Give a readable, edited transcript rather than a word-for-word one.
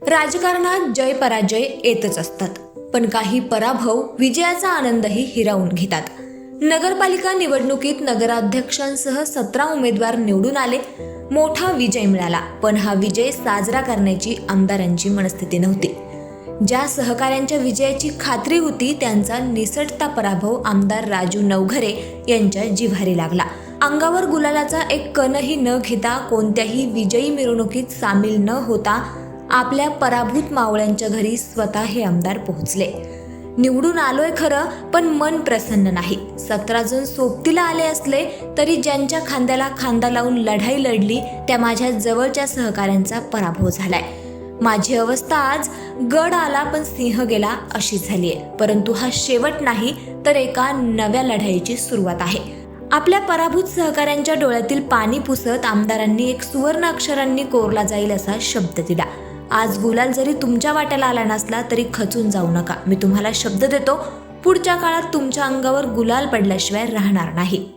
राजकारणात जय पराजय येतच असतात, पण काही पराभव विजयाचा आनंदही हिरावून घेतात. नगरपालिका निवडणुकीत नगराध्यक्षांसह 17 उमेदवार निवडून आले. मोठा विजय मिळाला, पण हा विजय साजरा करण्याची आमदारांची मनस्थिती नव्हती. ज्या सहकाऱ्यांच्या विजयाची खात्री होती त्यांचा निसटता पराभव आमदार राजू नवघरे यांच्या जिव्हारी लागला. अंगावर गुलालाचा एक कणही न घेता, कोणत्याही विजयी मिरवणुकीत सामील न होता आपल्या पराभूत मावळ्यांच्या घरी स्वतः हे आमदार पोहोचले. निवडून आलोय खरं, पण मन प्रसन्न नाही. 17 जण सोबतीला आले असले तरी ज्यांच्या खांद्याला खांदा लावून लढाई लढली त्या माझ्या जवळच्या सहकाऱ्यांचा पराभव झालाय. माझी अवस्था आज गड आला पण सिंह गेला अशी झालीय. परंतु हा शेवट नाही, तर एका नव्या लढाईची सुरुवात आहे. आपल्या पराभूत सहकाऱ्यांच्या डोळ्यातील पाणी पुसत आमदारांनी एक सुवर्ण अक्षरांनी कोरला जाईल असा शब्द दिला. आज गुलाल जरी तुमच्या वाट्याला आला नसला तरी खचून जाऊ नका. मी तुम्हाला शब्द देतो, पुढच्या काळात तुमच्या अंगावर गुलाल पडल्याशिवाय राहणार नाही.